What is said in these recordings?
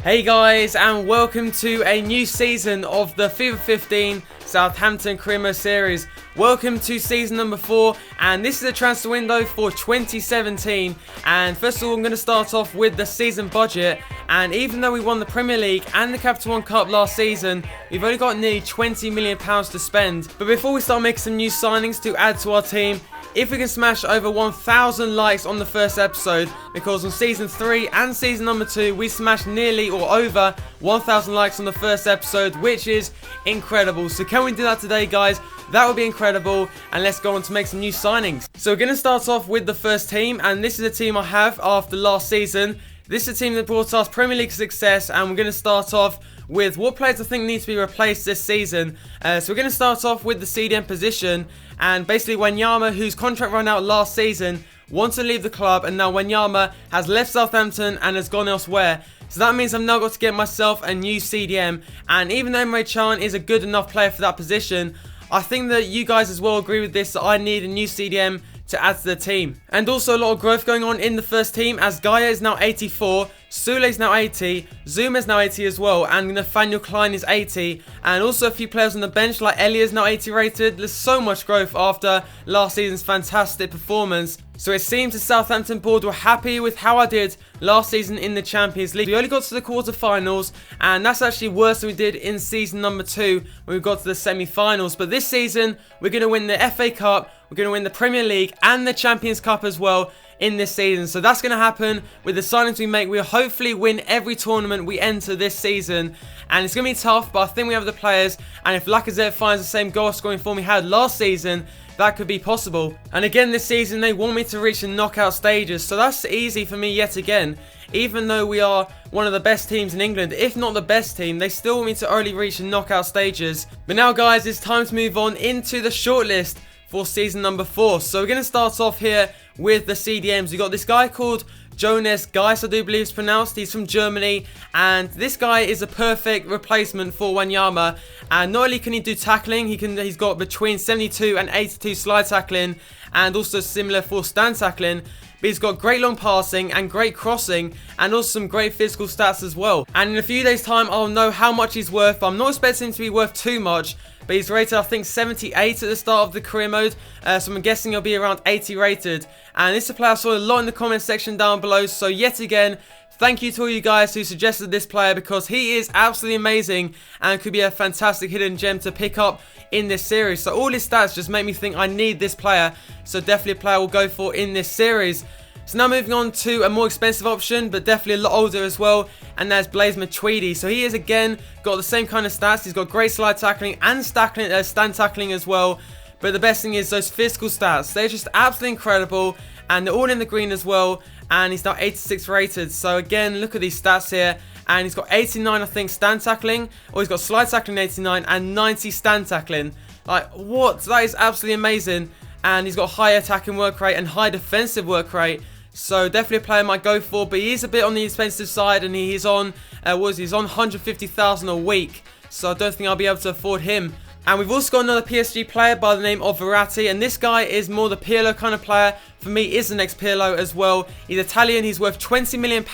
Hey guys, and welcome to a new season of the FIFA 15 Southampton Career Mode Series. Welcome to season number 4, and this is a transfer window for 2017. And first of all, I'm going to start off with the season budget. And even though we won the Premier League and the Capital One Cup last season, we've only got nearly £20 million to spend. But before we start making some new signings to add to our team, if we can smash over 1,000 likes on the first episode, because on season 3 and season number 2 we smashed nearly or over 1,000 likes on the first episode, which is incredible. So can we do that today, guys? That would be incredible, and let's go on to make some new signings. So we're going to start off with the first team, and this is a team I have after last season. This is a team that brought us Premier League success, and we're going to start off with what players I think need to be replaced this season. So we're going to start off with the CDM position, and basically Wanyama, whose contract ran out last season, wants to leave the club, and now Wanyama has left Southampton and has gone elsewhere. So that means I've now got to get myself a new CDM, and even though Emre Can is a good enough player for that position, I think that you guys as well agree with this, that I need a new CDM to add to the team. And also a lot of growth going on in the first team, as Gaia is now 84, Sule is now 80, Zuma is now 80 as well, and Nathaniel Klein is 80, and also a few players on the bench like Elia is now 80 rated. There's so much growth after last season's fantastic performance. So it seems the Southampton board were happy with how I did last season in the Champions League. We only got to the quarterfinals, and that's actually worse than we did in season number 2 when we got to the semi-finals. But this season, we're going to win the FA Cup, we're going to win the Premier League and the Champions Cup as well in this season. So that's going to happen with the signings we make. We'll hopefully win every tournament we enter this season, and it's going to be tough, but I think we have the players, and if Lacazette finds the same goal scoring form he had last season, that could be possible. And again this season they want me to reach the knockout stages, so that's easy for me yet again. Even though we are one of the best teams in England, if not the best team, they still want me to early reach the knockout stages. But now guys, it's time to move on into the shortlist for season number 4. So we're going to start off here with the CDMs. We've got this guy called Jonas Geis, I do believe it's pronounced. He's from Germany, and this guy is a perfect replacement for Wanyama. And not only can he do tackling, he's got between 72 and 82 slide tackling, and also similar for stand tackling. But he's got great long passing and great crossing, and also some great physical stats as well. And in a few days time I'll know how much he's worth. I'm not expecting him to be worth too much, but he's rated I think 78 at the start of the career mode, so I'm guessing he'll be around 80 rated. And this is a player I saw a lot in the comment section down below, so yet again, thank you to all you guys who suggested this player, because he is absolutely amazing and could be a fantastic hidden gem to pick up in this series. So all his stats just make me think I need this player, so definitely a player we'll go for in this series. So now moving on to a more expensive option, but definitely a lot older as well, and that's Blaise Matuidi. So he is again got the same kind of stats. He's got great slide tackling and stand tackling as well. But the best thing is those physical stats. They're just absolutely incredible, and they're all in the green as well. And he's now 86 rated. So again, look at these stats here. And he's got 89, I think, stand tackling, or he's got slide tackling 89 and 90 stand tackling. Like, what? That is absolutely amazing. And he's got high attacking work rate and high defensive work rate. So definitely a player I might go for, but he is a bit on the expensive side, and he's on, he's on 150,000 a week. So I don't think I'll be able to afford him. And we've also got another PSG player by the name of Verratti, and this guy is more the Pirlo kind of player. For me, is the next Pirlo as well. He's Italian, he's worth £20 million,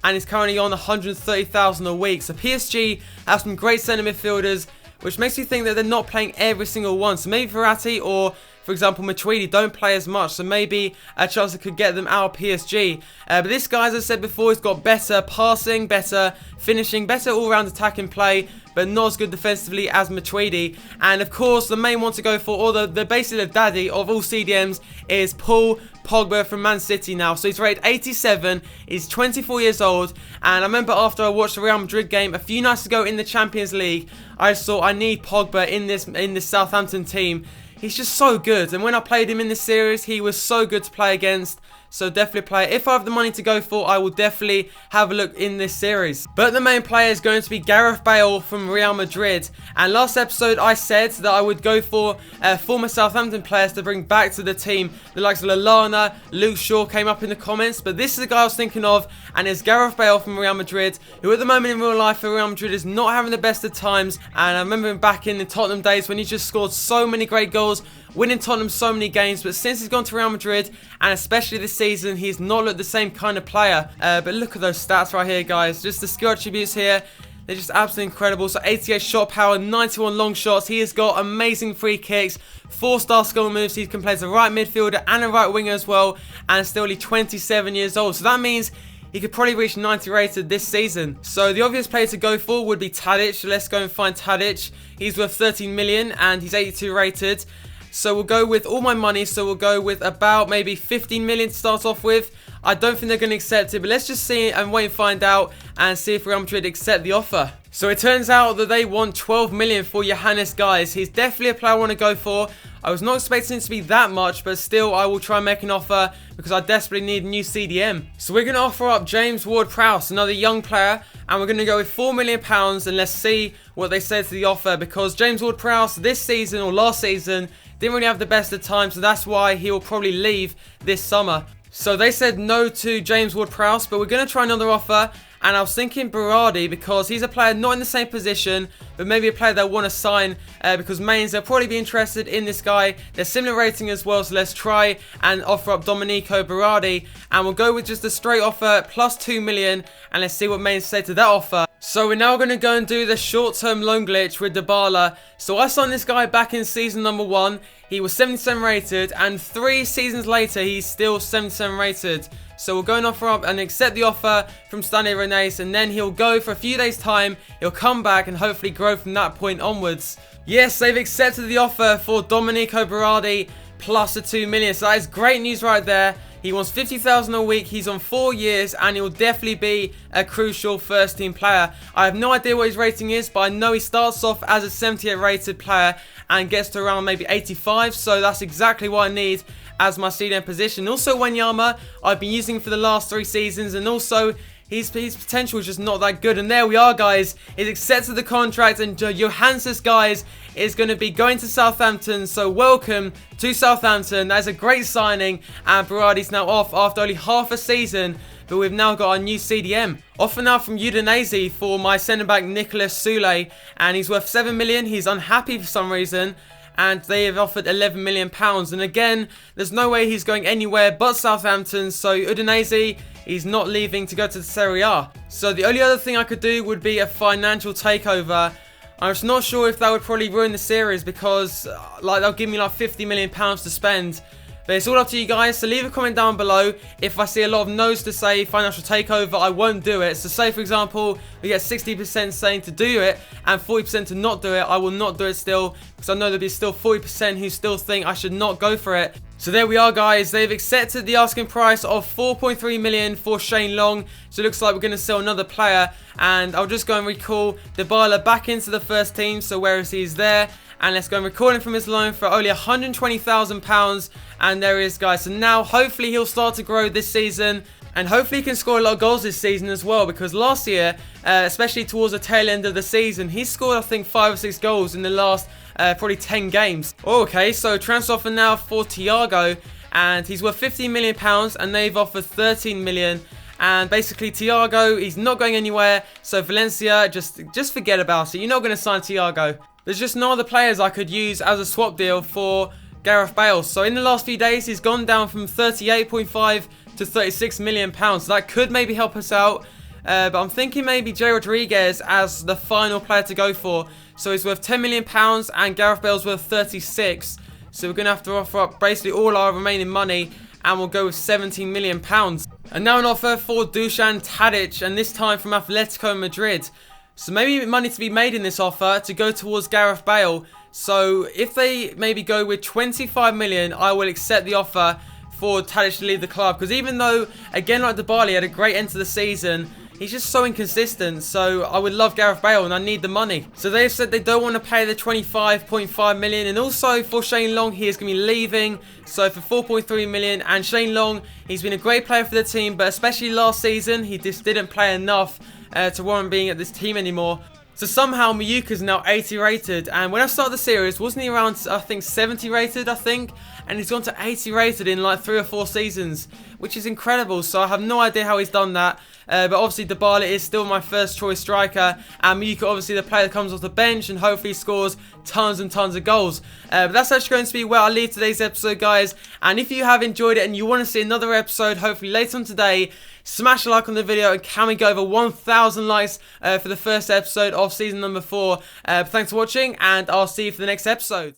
and he's currently on 130,000 a week. So PSG have some great centre midfielders, which makes you think that they're not playing every single one. So maybe Verratti or, for example, Matuidi don't play as much, so maybe Chelsea could get them out of PSG. But this guy, as I said before, has got better passing, better finishing, better all-round attacking play, but not as good defensively as Matuidi. And of course, the main one to go for, or the basically the daddy of all CDMs, is Paul Pogba from Man City now. So he's rated 87, he's 24 years old, and I remember after I watched the Real Madrid game a few nights ago in the Champions League, I just thought I need Pogba in this Southampton team. He's just so good, and when I played him in this series, he was so good to play against. So definitely a player, if I have the money to go for, I will definitely have a look in this series. But the main player is going to be Gareth Bale from Real Madrid. And last episode I said that I would go for former Southampton players to bring back to the team. The likes of Lallana, Luke Shaw came up in the comments, but this is the guy I was thinking of, and it's Gareth Bale from Real Madrid, who at the moment in real life for Real Madrid is not having the best of times. And I remember him back in the Tottenham days when he just scored so many great goals winning Tottenham so many games, but since he's gone to Real Madrid, and especially this season, he's not looked the same kind of player. But look at those stats right here, guys. Just the skill attributes here. They're just absolutely incredible. So 88 shot power, 91 long shots. He has got amazing free kicks, 4-star skill moves. He can play as a right midfielder and a right winger as well, and still only 27 years old. So that means he could probably reach 90 rated this season. So the obvious player to go for would be Tadic. So let's go and find Tadic. He's worth 13 million and he's 82 rated. So we'll go with all my money. So we'll go with about maybe 15 million to start off with. I don't think they're going to accept it, but let's just see and wait and find out and see if Real Madrid accept the offer. So it turns out that they want 12 million for Johannes, guys. He's definitely a player I want to go for. I was not expecting it to be that much, but still I will try and make an offer because I desperately need a new CDM. So we're going to offer up James Ward-Prowse, another young player, and we're going to go with £4 million, and let's see what they say to the offer, because James Ward-Prowse this season or last season didn't really have the best of times, so that's why he will probably leave this summer. So they said no to James Ward-Prowse, but we're going to try another offer. And I was thinking Berardi because he's a player not in the same position, but maybe a player they'll want to sign because Mainz, they'll probably be interested in this guy. They're similar rating as well, so let's try and offer up Domenico Berardi. And we'll go with just a straight offer plus 2 million, and let's see what Mainz say to that offer. So we're now going to go and do the short-term loan glitch with Dybala. So I signed this guy back in season number 1. He was 77 rated, and 3 seasons later, he's still 77 rated. So we'll go and offer up and accept the offer from Stade Rennais, and then he'll go for a few days' time. He'll come back and hopefully grow from that point onwards. Yes, they've accepted the offer for Domenico Berardi plus the 2 million. So that is great news right there. He wants 50,000 a week. He's on 4 years, and he'll definitely be a crucial first-team player. I have no idea what his rating is, but I know he starts off as a 78 rated player and gets to around maybe 85. So that's exactly what I need as my CDM position. Also, Wanyama, I've been using for the last 3 seasons, and also his potential is just not that good. And there we are, guys. He's accepted the contract, and Johannes, guys, is going to be going to Southampton. So welcome to Southampton. That is a great signing, and Berardi's now off after only half a season. But we've now got our new CDM. Offer now from Udinese for my centre-back Nicolas Soulé, and he's worth 7 million. He's unhappy for some reason, and they have offered £11 million. And again, there's no way he's going anywhere but Southampton. So Udinese, he's not leaving to go to the Serie A. So the only other thing I could do would be a financial takeover. I'm just not sure if that would probably ruin the series because they'll give me like £50 million to spend. But it's all up to you guys, so leave a comment down below. If I see a lot of no's to say financial takeover, I won't do it. So say, for example, we get 60% saying to do it and 40% to not do it, I will not do it still, because I know there'll be still 40% who still think I should not go for it. So there we are, guys. They've accepted the asking price of 4.3 million for Shane Long. So it looks like we're going to sell another player. And I'll just go and recall Dybala back into the first team. So where is he? He's there. And let's go and record him from his loan for only £120,000. And there he is, guys. So now hopefully he'll start to grow this season. And hopefully he can score a lot of goals this season as well. Because last year, especially towards the tail end of the season, he scored, I think, 5 or 6 goals in the last probably 10 games. Okay, so transfer offer now for Thiago. And he's worth £15 million. And they've offered 13 million. And basically Thiago, he's not going anywhere. So Valencia, just forget about it. You're not going to sign Thiago. There's just no other players I could use as a swap deal for Gareth Bale. So in the last few days, he's gone down from 38.5 to 36 million pounds. So that could maybe help us out. But I'm thinking maybe Jay Rodriguez as the final player to go for. So he's worth 10 million pounds and Gareth Bale's worth 36. So we're going to have to offer up basically all our remaining money, and we'll go with 17 million pounds. And now an offer for Dusan Tadic, and this time from Atletico Madrid. So maybe money to be made in this offer to go towards Gareth Bale. So if they maybe go with 25 million, I will accept the offer for Tadic to leave the club. Because even though, again like Dybala, had a great end to the season, he's just so inconsistent. So I would love Gareth Bale and I need the money. So they've said they don't want to pay the 25.5 million. And also for Shane Long, he is going to be leaving. So for 4.3 million. And Shane Long, he's been a great player for the team. But especially last season, he just didn't play enough to warrant being at this team anymore. So somehow Miyuka's now 80 rated, and when I started the series, wasn't he around, I think, 70 rated, I think? and he's gone to 80 rated in like 3 or 4 seasons, which is incredible. So I have no idea how he's done that. But obviously Dybala is still my first choice striker, and Miyuka obviously the player that comes off the bench and hopefully scores tons and tons of goals. But that's actually going to be where I leave today's episode, guys. And if you have enjoyed it and you want to see another episode hopefully later on today, smash a like on the video, and can we go over 1,000 likes for the first episode of season number 4. Thanks for watching, and I'll see you for the next episode.